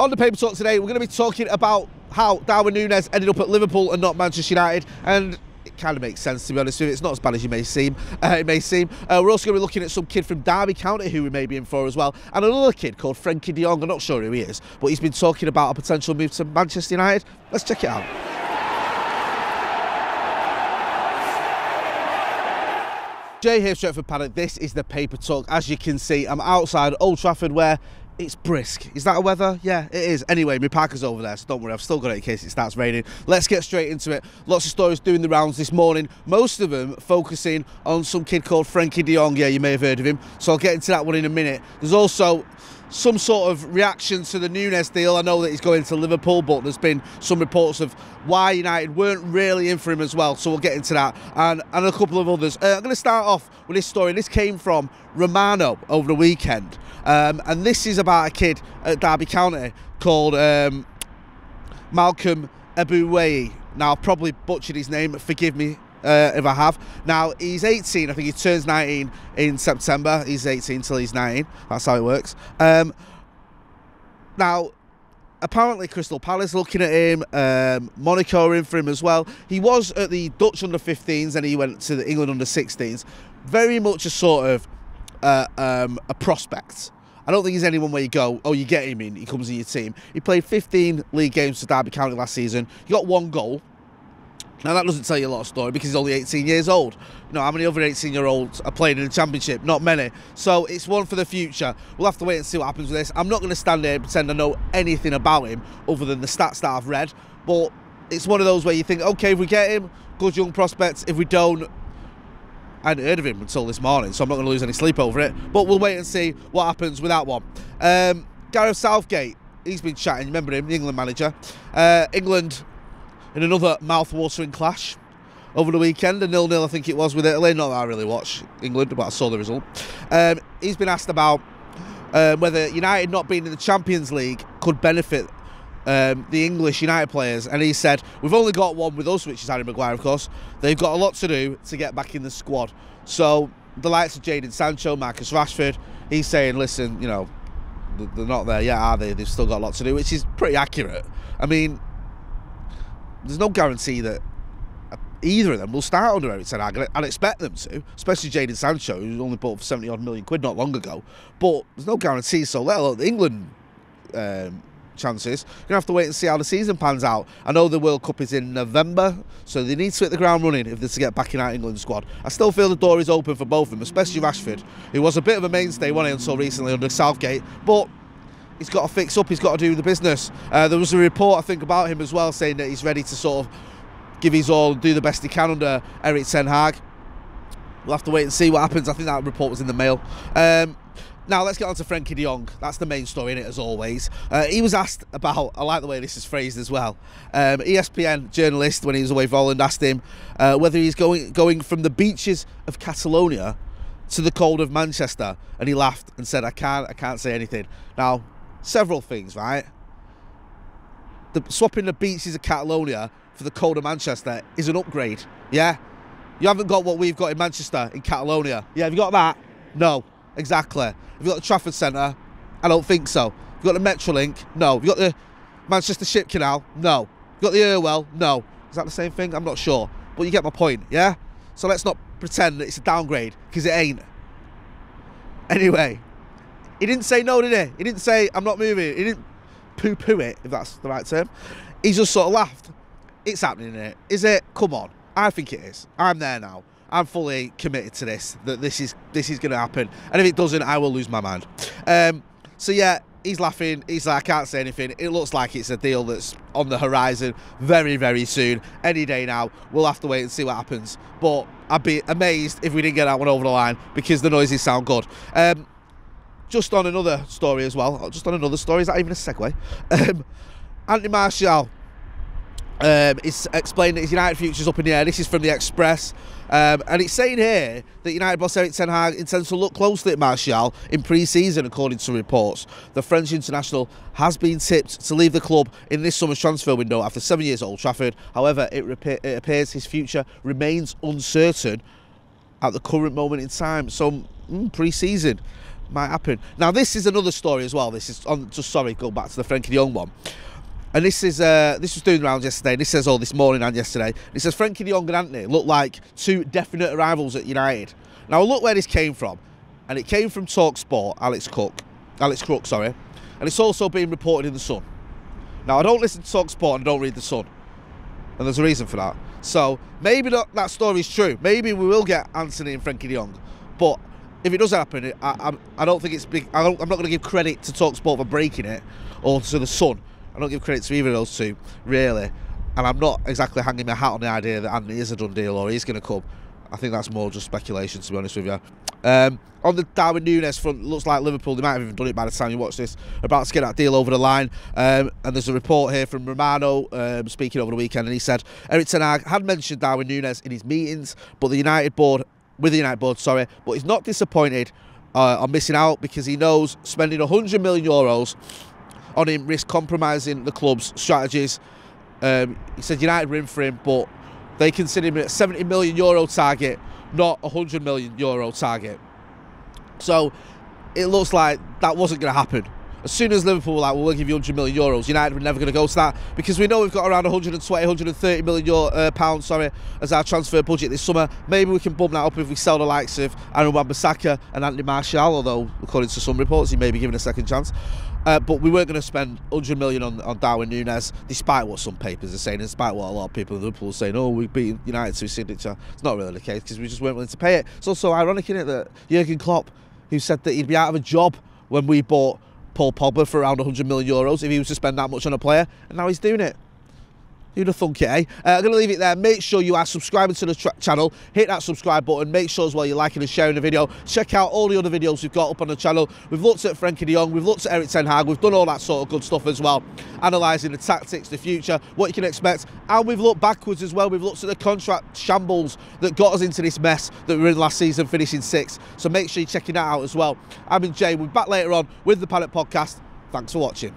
On the paper talk today, we're going to be talking about how Darwin Núñez ended up at Liverpool and not Manchester United, and it kind of makes sense, to be honest with you. It's not as bad as it may seem. We're also going to be looking at some kid from Derby County who we may be in for as well, and another kid called Frenkie De Jong. I'm not sure who he is, but he's been talking about a potential move to Manchester United. Let's check it out. Jay here, Stretford, Paddock. This is the paper talk. As you can see, I'm outside Old Trafford where it's brisk. Is that a weather? Yeah, it is. Anyway, my parker's over there, so don't worry, I've still got it in case it starts raining. Let's get straight into it. Lots of stories doing the rounds this morning, most of them focusing on some kid called Frenkie De Jong. Yeah, you may have heard of him, so I'll get into that one in a minute. There's also some sort of reaction to the Núñez deal. I know that he's going to Liverpool, but there's been some reports of why United weren't really in for him as well, so we'll get into that and a couple of others. I'm going to start off with this story. This came from Romano over the weekend, and this is about a kid at Derby County called Malcolm Ebuwayi. Now, I've probably butchered his name, forgive me if I have. Now, he's 18, I think he turns 19 in September. He's 18 till he's 19, that's how it works. Now, apparently Crystal Palace looking at him, Monaco are in for him as well. He was at the Dutch under-15s and he went to the England under-16s. Very much a sort of a prospect. I don't think he's anyone where you go, oh, you get him in, he comes in your team. He played 15 league games for Derby County last season. He got 1 goal. Now, that doesn't tell you a lot of story because he's only 18 years old. You know, how many other 18-year-olds are playing in the Championship? Not many. So it's one for the future. We'll have to wait and see what happens with this. I'm not going to stand here and pretend I know anything about him other than the stats that I've read. But it's one of those where you think, OK, if we get him, good young prospects. If we don't, I hadn't heard of him until this morning, so I'm not going to lose any sleep over it. But we'll wait and see what happens with that one. Gareth Southgate, he's been chatting. Remember him, the England manager. England in another mouth-watering clash over the weekend, a 0-0 I think it was with Italy. Not that I really watch England, but I saw the result. He's been asked about whether United not being in the Champions League could benefit the English United players, and he said, we've only got one with us, which is Harry Maguire, of course. They've got a lot to do to get back in the squad. So the likes of Jadon Sancho, Marcus Rashford, he's saying, listen, you know, they're not there yet, are they? They've still got a lot to do, which is pretty accurate. I mean, there's no guarantee that either of them will start under Eric Ten Hag. I'd expect them to, especially Jadon Sancho, who was only bought for 70-odd million quid not long ago. But there's no guarantee, so let alone the England chances. You're going to have to wait and see how the season pans out. I know the World Cup is in November, so they need to hit the ground running if they're to get back in that England squad. I still feel the door is open for both of them, especially Rashford, who was a bit of a mainstay, wasn't he, until recently under Southgate. But he's got to fix up, he's got to do the business. There was a report, I think, about him as well, saying that he's ready to sort of give his all, do the best he can under Eric Ten Hag. We'll have to wait and see what happens. I think that report was in the Mail. Now, let's get on to Frenkie De Jong. That's the main story in it, as always. He was asked about, I like the way this is phrased as well, ESPN journalist, when he was away for Holland, asked him whether he's going from the beaches of Catalonia to the cold of Manchester, and he laughed and said, I can't say anything. Now, several things, right? Swapping the beaches of Catalonia for the cold of Manchester is an upgrade, yeah? You haven't got what we've got in Manchester, in Catalonia. Yeah, have you got that? No, exactly. Have you got the Trafford Centre? I don't think so. Have you got the Metrolink? No. Have you got the Manchester Ship Canal? No. Have you got the Irwell? No. Is that the same thing? I'm not sure. But you get my point, yeah? So let's not pretend that it's a downgrade, because it ain't. Anyway, he didn't say no, did he? He didn't say, I'm not moving. He didn't poo-poo it, if that's the right term. He just sort of laughed. It's happening, isn't it? Is it? Come on. I think it is. I'm there now. I'm fully committed to this, that this is going to happen. And if it doesn't, I will lose my mind. So, yeah, he's laughing. He's like, I can't say anything. It looks like it's a deal that's on the horizon very, very soon. Any day now. We'll have to wait and see what happens. But I'd be amazed if we didn't get that one over the line, because the noises sound good. Just on another story as well. Just on another story. Is that even a segue? Anthony Martial is explaining that his United future's up in the air. This is from the Express. And it's saying here that United boss Eric Ten Hag intends to look closely at Martial in pre-season, according to reports. The French international has been tipped to leave the club in this summer's transfer window after 7 years at Old Trafford. However, it appears his future remains uncertain at the current moment in time. So, pre-season. might happen. Now, this is another story as well. This is on. Just sorry, go back to the Frenkie De Jong one. And this was doing rounds yesterday. This says this morning and yesterday. It says Frenkie De Jong and Antony look like two definite arrivals at United. Now look where this came from, and it came from TalkSport. Alex Crook, sorry, and it's also being reported in the Sun. Now I don't listen to TalkSport and I don't read the Sun, and there's a reason for that. So maybe that story is true. Maybe we will get Antony and Frenkie De Jong, but if it does happen, I don't think it's big. I'm not going to give credit to TalkSport for breaking it, or to the Sun. I don't give credit to either of those two, really. And I'm not exactly hanging my hat on the idea that Antony is a done deal or he's going to come. I think that's more just speculation, to be honest with you. On the Darwin Núñez front, looks like Liverpool, they might have even done it by the time you watch this, are about to get that deal over the line. And there's a report here from Romano, speaking over the weekend, and he said Erik ten Hag had mentioned Darwin Núñez in his meetings, but with the United board, but he's not disappointed on missing out, because he knows spending €100 million on him risk compromising the club's strategies. He said United were in for him, but they consider him a €70 million target, not a €100 million target. So it looks like that wasn't going to happen. As soon as Liverpool were like, well, we'll give you €100 million, United were never going to go to that, because we know we've got around 120, 130 million pounds, as our transfer budget this summer. Maybe we can bump that up if we sell the likes of Aaron Wan-Bissaka and Anthony Martial, although according to some reports he may be given a second chance. But we weren't going to spend 100 million on Darwin Núñez, despite what some papers are saying, despite what a lot of people in Liverpool are saying, oh, we've beaten United to a signature. It's not really the case, because we just weren't willing to pay it. It's also ironic, isn't it, that Jurgen Klopp, who said that he'd be out of a job when we bought Paul Pogba for around €100 million if he was to spend that much on a player, and now he's doing it. Who'd have thunk it, eh? I'm going to leave it there. Make sure you are subscribing to the channel. Hit that subscribe button. Make sure as well you're liking and sharing the video. Check out all the other videos we've got up on the channel. We've looked at Frenkie De Jong. We've looked at Erik ten Hag. We've done all that sort of good stuff as well. Analysing the tactics, the future, what you can expect. And we've looked backwards as well. We've looked at the contract shambles that got us into this mess that we were in last season, finishing 6th. So make sure you're checking that out as well. I'm Jay. We'll be back later on with the Paddock podcast. Thanks for watching.